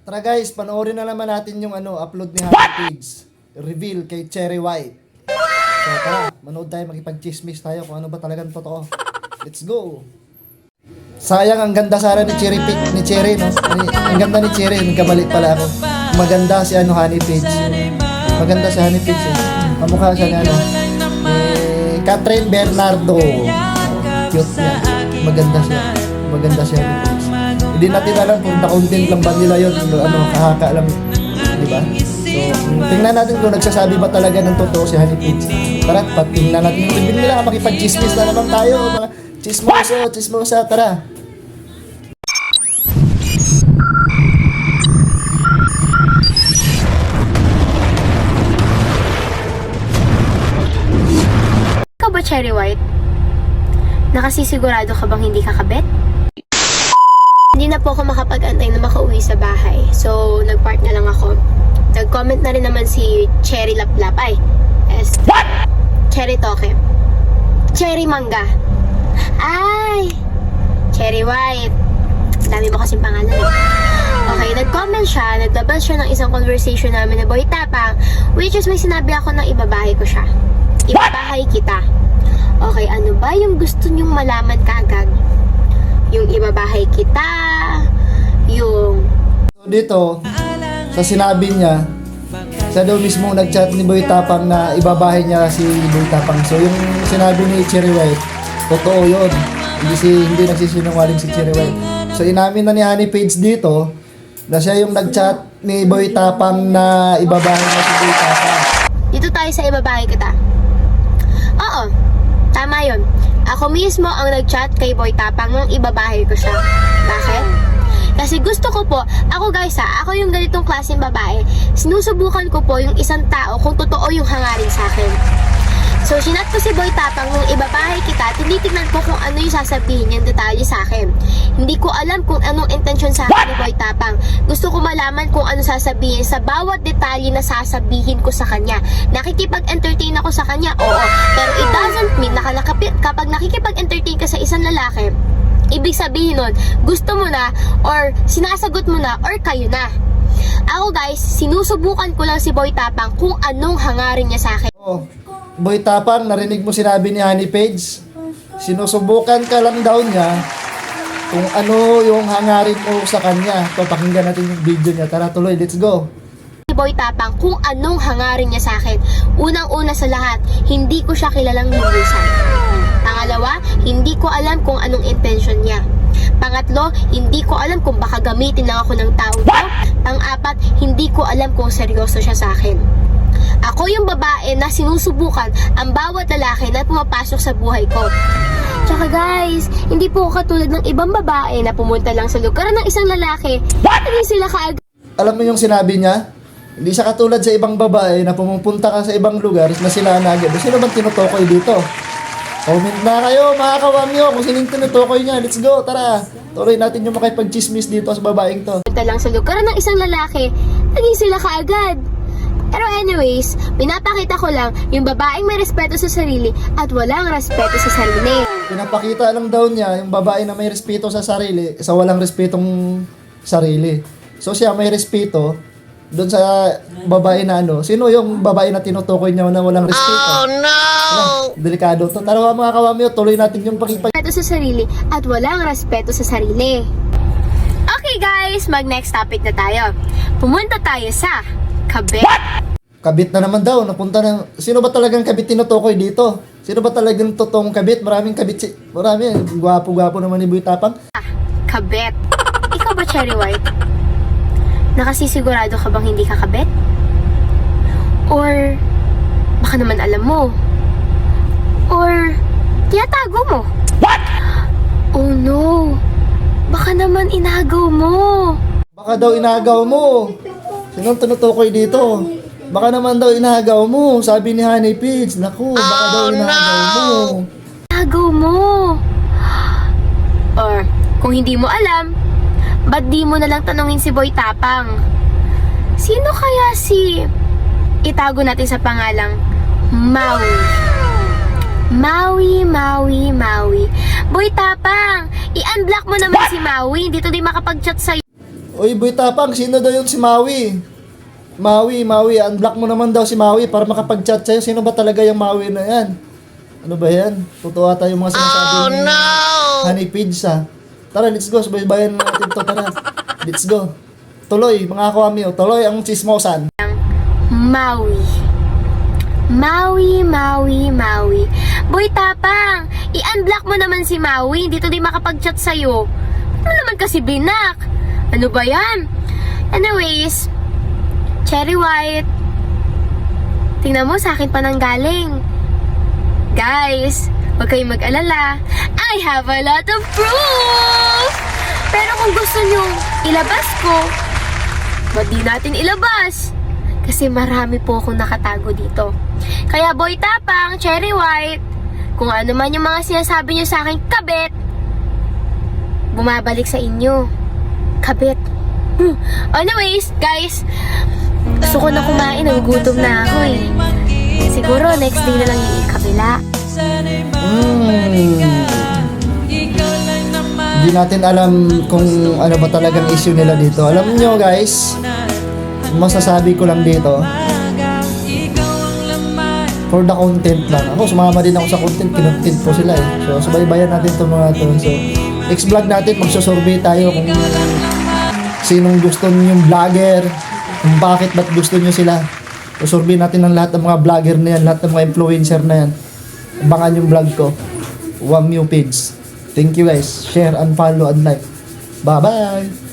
Tara guys, panoorin na naman natin yung upload ni Happy Page. Reveal kay Cherry White. So tara, manood tayo, makipag-chismis tayo kung ano ba talagang totoo. Let's go! Sayang, ang ganda sana ni Cherry no? Ang ganda ni Cherry, nagkamali pala ako. Maganda si Honey Page. Maganda si Honey Page eh. Kamukha siya ni Catherine Bernardo. Cute niya. Maganda siya. Maganda siya ni Page. Hindi natin alam kung na-content lang ba nila yun. Kahaka lang. Diba? So, tingnan natin kung nagsasabi ba talaga ng totoo si Honey Page. Tara, tingnan natin yung review nila. Makipag-chismis na naman tayo. Mga chismosa. Tara. Ikaw ba, Cherry White? Nakasisigurado ka bang hindi kakabit? Hindi na po ako makapag-antay na makauwi sa bahay. So, nag-park na lang ako. Nag-comment na rin naman si Cherry Laplap. What? Cherry Toke. Cherry Mangga. Ay! Cherry White. Dami mo kasing pangalan eh. Okay, nag-comment siya. Nagdabal siya ng isang conversation namin na Boy Tapang, which is may sinabi ako na ibabahay ko siya. Ibabahay kita. Okay, ano ba yung gusto nyong malaman kaagad? Yung ibabahay kita, yung... So dito, sa sinabi niya, siya daw mismo nag-chat ni Boy Tapang na ibabahay niya si Boy Tapang. So yung sinabi ni Cherry White, totoo yun. Hindi nagsisinungaling si Cherry White. So inamin na ni Honey Page dito na siya yung nag-chat ni Boy Tapang na ibabahay niya si Boy Tapang. Dito tayo sa ibabahay kita. Oo, tama yun. Ako mismo ang nag-chat kay Boy Tapang nung ibabahay ko siya. Bakit? Kasi gusto ko po, ako guys ako yung ganitong klaseng babae, sinusubukan ko po yung isang tao kung totoo yung hangarin sa akin. So, sinat ko si Boy Tapang nung ibabahay kita, tinitignan ko kung ano yung sasabihin niyang detalye sa akin. Hindi ko alam kung anong intensyon sa akin ni Boy Tapang. Gusto ko malaman kung ano sasabihin sa bawat detalye na sasabihin ko sa kanya. Nakikipag-entertain ako sa kanya, oo. Pero it doesn't mean na kapag nakikipag-entertain ka sa isang lalaki, ibig sabihin nun, gusto mo na, or sinasagot mo na, or kayo na. Ako guys, sinusubukan ko lang si Boy Tapang kung anong hangarin niya sa akin. Oh, Boy Tapang, narinig mo sinabi ni Honey Page? Sinusubukan ka lang daw niya kung ano yung hangarin mo sa kanya. So, pakinggan natin yung video niya. Tara, tuloy, let's go. Si Boy Tapang kung anong hangarin niya sa akin. Unang-una sa lahat, hindi ko siya kilalang lulusan. Pangalawa, hindi ko alam kung anong intention niya. Pangatlo, hindi ko alam kung baka gamitin lang ako ng tao to. Pang-apat, hindi ko alam kung seryoso siya sa akin. Ako yung babae na sinusubukan ang bawat lalaki na pumapasok sa buhay ko. Tsaka guys, hindi po ako katulad ng ibang babae na pumunta lang sa lugar ng isang lalaki. Hindi sila kaagad. Alam mo yung sinabi niya? Hindi siya katulad sa ibang babae na pumupunta ka sa ibang lugar na sila na agad. Sino bang tinutukoy dito? Comment na kayo mga kawamyo kung sinong tinutukoy niya. Let's go, tara. Tuloy natin yung makipag-chismis dito sa babaeng to. Pumunta lang sa lugar ng isang lalaki, naging sila kaagad. Pero anyways, pinapakita ko lang yung babaeng may respeto sa sarili at walang respeto sa sarili. Pinapakita lang daw niya yung babae na may respeto sa sarili sa walang respetong sarili. So siya may respeto doon sa babae na Sino yung babae na tinutukoy niya na walang respeto? Oh no! Delikado to. Tara mga kawamyo, tuloy natin yung Respeto sa sarili at walang respeto sa sarili. Okay guys, mag-next topic na tayo. Pumunta tayo sa kabit. Kabit na naman daw, napunta na. Sino ba talagang kabit tinutukoy dito? Sino ba talagang totoong kabit? Maraming kabit marami. Gwapo-gwapo naman ni Boy Tapang. Kabit. Ikaw ba, Cherry White? Nakasisigurado ka bang hindi kakabit? Or baka naman alam mo? Or tinatago mo? What? Oh no. Baka naman inagaw mo. Baka daw inagaw mo. Sinong tinutukoy dito? Baka naman daw inagaw mo. Sabi ni Honey Page. Naku, baka daw inagaw mo. Inagaw mo. Or kung hindi mo alam, ba't di mo nalang tanungin si Boy Tapang? Sino kaya si... Itago natin sa pangalang Maui. Maui. Boy Tapang, i-unblock mo naman si Maui. Dito di makapag-chat sa'yo. Uy, Boy Tapang, sino daw yun si Maui? Maui, unblock mo naman daw si Maui para makapag-chat sa'yo. Sino ba talaga yung Maui na yan? Ano ba yan? Totoo ata yung mga sinasabi ni Honey Pizza. Tara, let's go. Subaybayan natin to. Tara, let's go. Tuloy, mga kakamyo. Tuloy ang chismosan. Maui. Maui. Boy Tapang, i-unblock mo naman si Maui. Hindi to di makapag-chat sa'yo. Ano naman kasi blinak? Ano ba yan? Anyways, Cherry White, tingnan mo, sa akin pa nang galing. Guys, huwag kayong mag-alala. I have a lot of proof! Pero kung gusto nyo ilabas ko, ba't di natin ilabas? Kasi marami po akong nakatago dito. Kaya Boy Tapang, Cherry White, kung ano man yung mga sinasabi nyo sa akin, kabit, bumabalik sa inyo. Kabit. Anyways, guys, gusto ko na kumain. Nagugutom na ako eh. Siguro next day na lang yung kabila. Hindi natin alam kung ano ba talagang issue nila dito. Alam nyo guys, masasabi ko lang dito, for the content lang. Ako, sumama din ako sa content, kinontent ko sila eh. So, subaybayan natin itong mga to. So, next vlog natin, magsusurvey tayo kung sinong gusto nyo yung vlogger, kung ba't gusto nyo sila. So, survey natin ng lahat ng mga vlogger na yan, lahat ng mga influencer na yan. Abangan yung vlog ko. Wamyu page. Thank you guys. Share and follow and like. Bye-bye!